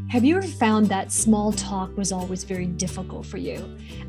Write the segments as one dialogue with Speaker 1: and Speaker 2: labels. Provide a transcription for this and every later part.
Speaker 1: Have you ever found that small talk was always very difficult for you?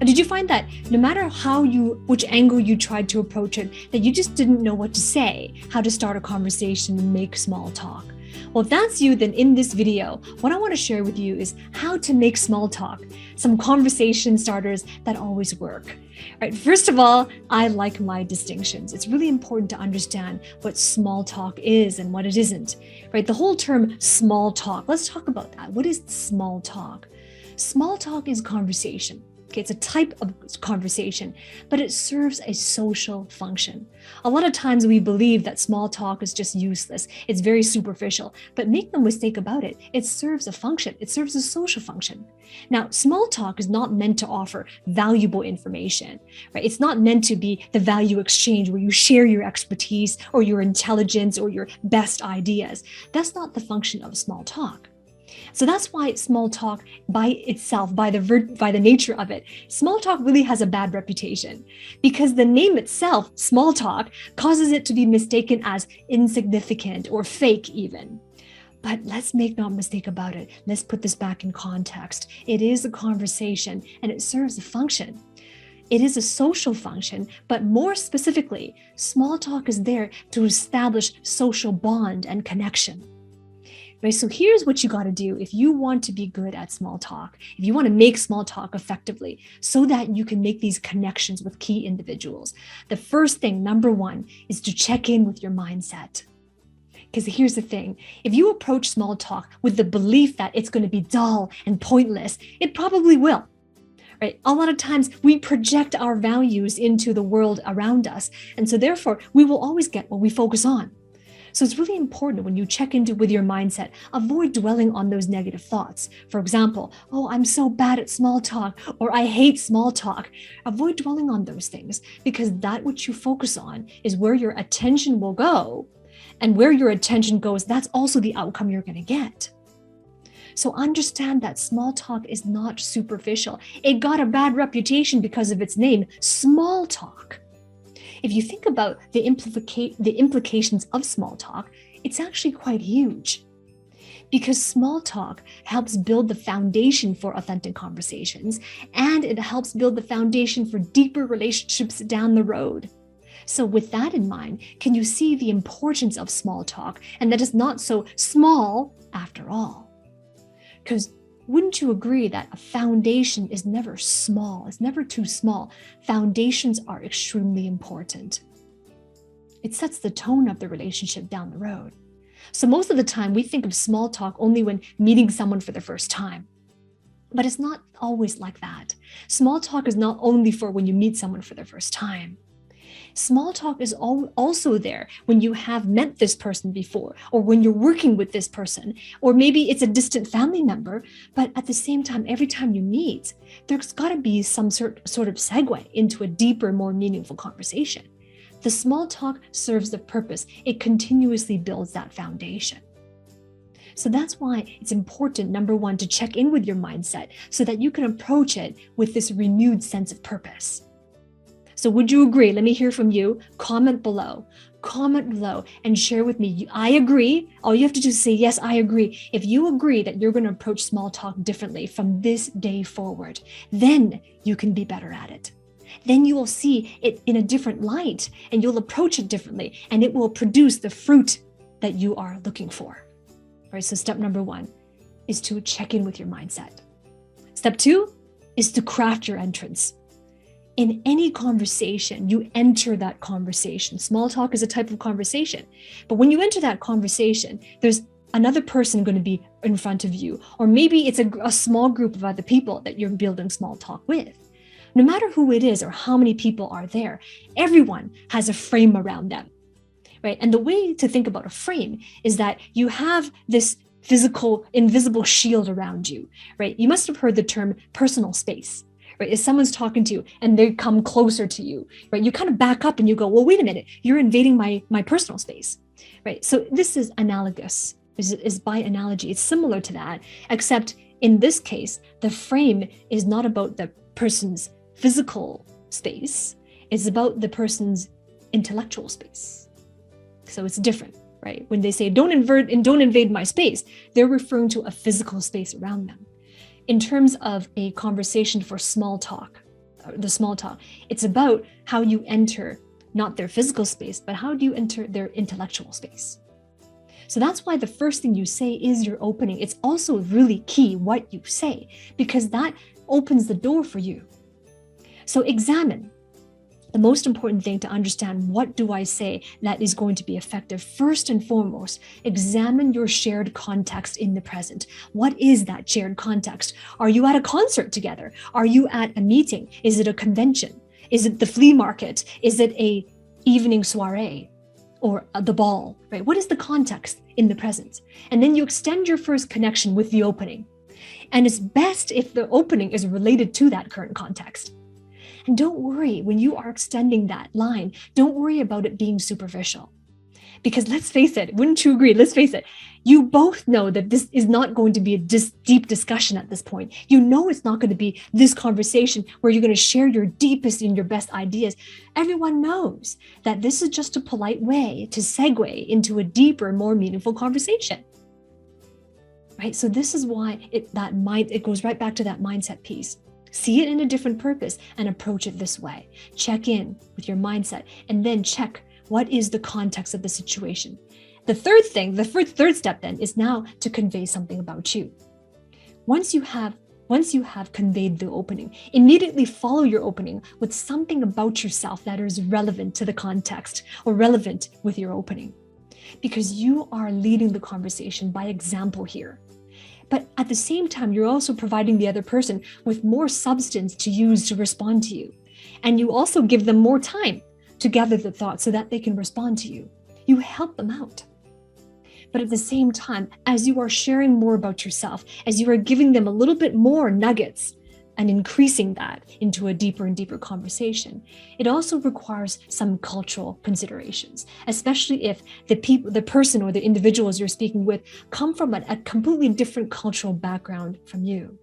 Speaker 1: And did you find that no matter which angle you tried to approach it, that you just didn't know what to say, how to start a conversation and make small talk? Well, if that's you, then in this video, what I want to share with you is how to make small talk, some conversation starters that always work. Right. First of all, I like my distinctions. It's really important to understand what small talk is and what it isn't. Right. The whole term small talk, let's talk about that. What is small talk? Small talk is conversation. Okay, it's a type of conversation, but it serves a social function. A lot of times we believe that small talk is just useless. It's very superficial, but make no mistake about it. It serves a function. It serves a social function. Now, small talk is not meant to offer valuable information, right? It's not meant to be the value exchange where you share your expertise or your intelligence or your best ideas. That's not the function of small talk. So that's why small talk by itself, by the nature of it, small talk really has a bad reputation because the name itself, small talk, causes it to be mistaken as insignificant or fake even. But let's make no mistake about it. Let's put this back in context. It is a conversation and it serves a function. It is a social function, but more specifically, small talk is there to establish social bond and connection. Right, so here's what you got to do if you want to be good at small talk, if you want to make small talk effectively so that you can make these connections with key individuals. The first thing, number one, is to check in with your mindset. Because here's the thing, if you approach small talk with the belief that it's going to be dull and pointless, it probably will. Right? A lot of times we project our values into the world around us. And so therefore, we will always get what we focus on. So it's really important when you check into with your mindset, avoid dwelling on those negative thoughts. For example, oh, I'm so bad at small talk, or I hate small talk. Avoid dwelling on those things because that which you focus on is where your attention will go. And where your attention goes, that's also the outcome you're going to get. So understand that small talk is not superficial. It got a bad reputation because of its name, small talk. If you think about the implications of small talk, it's actually quite huge. Because small talk helps build the foundation for authentic conversations, and it helps build the foundation for deeper relationships down the road. So with that in mind, can you see the importance of small talk and that it's not so small after all? Because wouldn't you agree that a foundation is never small? It's never too small. Foundations are extremely important. It sets the tone of the relationship down the road. So most of the time we think of small talk only when meeting someone for the first time. But it's not always like that. Small talk is not only for when you meet someone for the first time. Small talk is also there when you have met this person before, or when you're working with this person, or maybe it's a distant family member, but at the same time, every time you meet, there's got to be some sort of segue into a deeper, more meaningful conversation. The small talk serves the purpose. It continuously builds that foundation. So that's why it's important, number one, to check in with your mindset so that you can approach it with this renewed sense of purpose. So would you agree? Let me hear from you. Comment below and share with me. I agree. All you have to do is say, yes, I agree. If you agree that you're going to approach small talk differently from this day forward, then you can be better at it. Then you will see it in a different light and you'll approach it differently and it will produce the fruit that you are looking for. All right, so step number one is to check in with your mindset. Step two is to craft your entrance. In any conversation, you enter that conversation. Small talk is a type of conversation. But when you enter that conversation, there's another person going to be in front of you. Or maybe it's a small group of other people that you're building small talk with. No matter who it is or how many people are there, everyone has a frame around them. Right? And the way to think about a frame is that you have this physical, invisible shield around you. Right? You must have heard the term personal space. Right? If someone's talking to you and they come closer to you, right? You kind of back up and you go, well, wait a minute, you're invading my personal space, right? So this is analogous, is by analogy. It's similar to that, except in this case, the frame is not about the person's physical space. It's about the person's intellectual space. So it's different. right? When they say don't invade my space, they're referring to a physical space around them. In terms of a conversation for small talk, it's about how you enter not their physical space, but how do you enter their intellectual space? So that's why the first thing you say is your opening. It's also really key what you say, because that opens the door for you. So examine. The most important thing to understand, what do I say that is going to be effective? First and foremost, examine your shared context in the present. What is that shared context? Are you at a concert together? Are you at a meeting? Is it a convention? Is it the flea market? Is it a evening soiree or the ball, right? What is the context in the present? And then you extend your first connection with the opening. And it's best if the opening is related to that current context. And don't worry, when you are extending that line, don't worry about it being superficial. Because let's face it, wouldn't you agree? Let's face it, you both know that this is not going to be a deep discussion at this point. You know it's not going to be this conversation where you're going to share your deepest and your best ideas. Everyone knows that this is just a polite way to segue into a deeper, more meaningful conversation. Right? So this is why it goes right back to that mindset piece. See it in a different purpose and approach it this way. Check in with your mindset and then check what is the context of the situation. The third step then is now to convey something about you. Once you have conveyed the opening, immediately follow your opening with something about yourself that is relevant to the context or relevant with your opening. Because you are leading the conversation by example here. But at the same time, you're also providing the other person with more substance to use to respond to you. And you also give them more time to gather the thoughts so that they can respond to you. You help them out. But at the same time, as you are sharing more about yourself, as you are giving them a little bit more nuggets and increasing that into a deeper and deeper conversation, it also requires some cultural considerations, especially if the person or the individuals you're speaking with come from a completely different cultural background from you.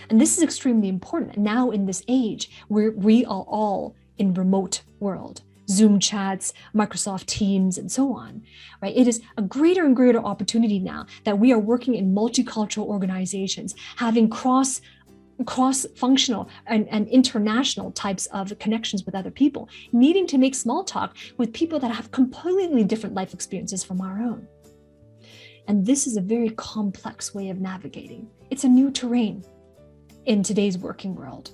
Speaker 1: And this is extremely important now in this age where we are all in remote world. Zoom chats, Microsoft Teams, and so on, right? It is a greater and greater opportunity now that we are working in multicultural organizations, having cross-functional and international types of connections with other people, needing to make small talk with people that have completely different life experiences from our own. And this is a very complex way of navigating. It's a new terrain in today's working world.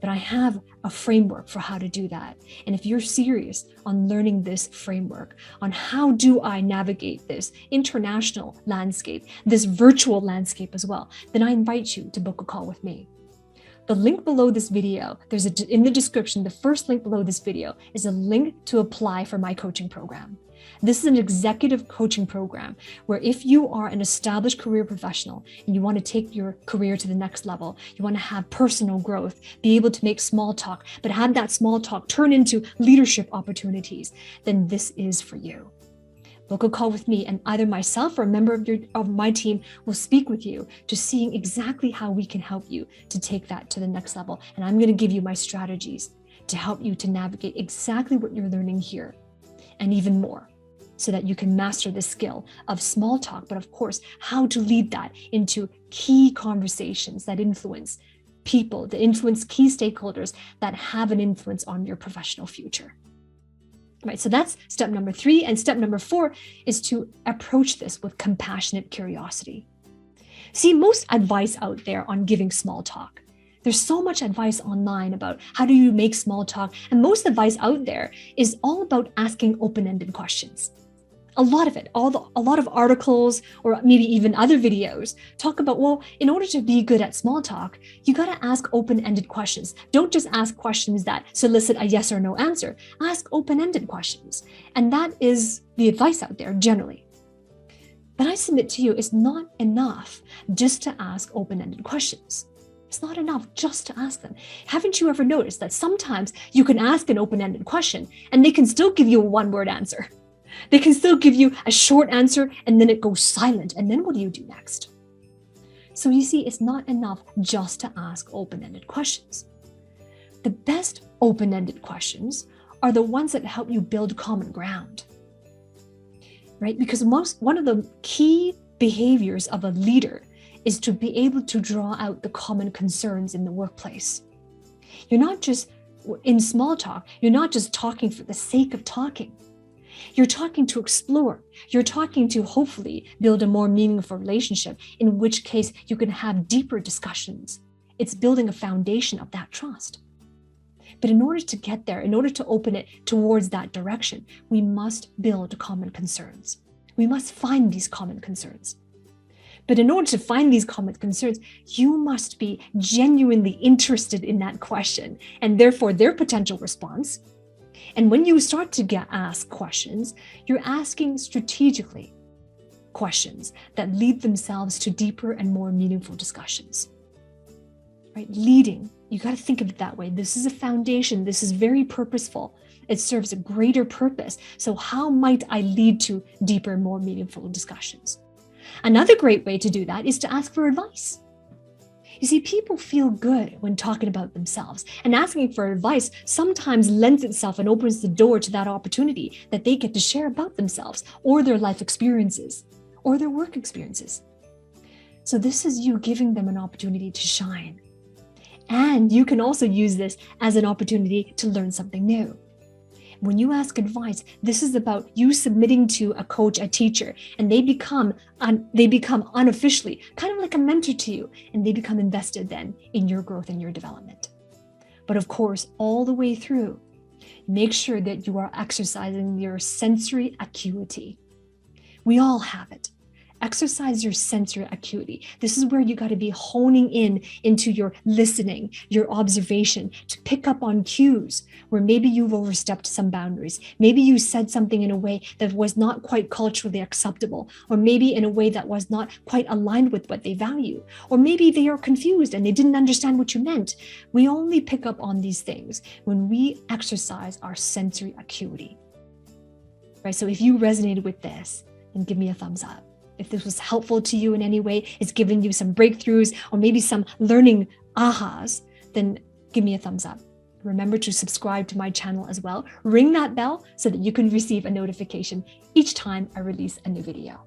Speaker 1: But I have a framework for how to do that. And if you're serious on learning this framework, on how do I navigate this international landscape, this virtual landscape as well, then I invite you to book a call with me. The link below this video, in the description, the first link below this video is a link to apply for my coaching program. This is an executive coaching program where if you are an established career professional and you want to take your career to the next level, you want to have personal growth, be able to make small talk, but have that small talk turn into leadership opportunities, then this is for you. Book a call with me and either myself or a member of my team will speak with you to seeing exactly how we can help you to take that to the next level. And I'm going to give you my strategies to help you to navigate exactly what you're learning here and even more, so that you can master the skill of small talk, but of course, how to lead that into key conversations that influence people, that influence key stakeholders that have an influence on your professional future. Right, so that's step number 3. And step number 4 is to approach this with compassionate curiosity. See, most advice out there on giving small talk, there's so much advice online about how do you make small talk. And most advice out there is all about asking open-ended questions. A lot of it, a lot of articles or maybe even other videos talk about, well, in order to be good at small talk, you got to ask open-ended questions. Don't just ask questions that solicit a yes or no answer. Ask open-ended questions. And that is the advice out there generally. But I submit to you, it's not enough just to ask open-ended questions. It's not enough just to ask them. Haven't you ever noticed that sometimes you can ask an open-ended question and they can still give you a one-word answer? They can still give you a short answer and then it goes silent. And then what do you do next? So you see, it's not enough just to ask open-ended questions. The best open-ended questions are the ones that help you build common ground. right? Because one of the key behaviors of a leader is to be able to draw out the common concerns in the workplace. You're not just, in small talk, you're not just talking for the sake of talking. You're talking to explore. You're talking to hopefully build a more meaningful relationship, in which case you can have deeper discussions. It's building a foundation of that trust. But in order to get there, in order to open it towards that direction, we must build common concerns. We must find these common concerns. But in order to find these common concerns, you must be genuinely interested in that question and therefore their potential response. And when you start to get asked questions, you're asking strategically questions that lead themselves to deeper and more meaningful discussions. Right? Leading, you got to think of it that way. This is a foundation. This is very purposeful. It serves a greater purpose. So how might I lead to deeper, more meaningful discussions? Another great way to do that is to ask for advice. You see, people feel good when talking about themselves, and asking for advice sometimes lends itself and opens the door to that opportunity that they get to share about themselves or their life experiences or their work experiences. So this is you giving them an opportunity to shine. And you can also use this as an opportunity to learn something new. When you ask advice, this is about you submitting to a coach, a teacher, and they become unofficially kind of like a mentor to you, and they become invested then in your growth and your development. But of course, all the way through, make sure that you are exercising your sensory acuity. We all have it. Exercise your sensory acuity. This is where you got to be honing into your listening, your observation, to pick up on cues where maybe you've overstepped some boundaries. Maybe you said something in a way that was not quite culturally acceptable, or maybe in a way that was not quite aligned with what they value, or maybe they are confused and they didn't understand what you meant. We only pick up on these things when we exercise our sensory acuity. Right? So if you resonated with this, then give me a thumbs up. If this was helpful to you in any way, it's given you some breakthroughs or maybe some learning ahas, then give me a thumbs up. Remember to subscribe to my channel as well. Ring that bell so that you can receive a notification each time I release a new video.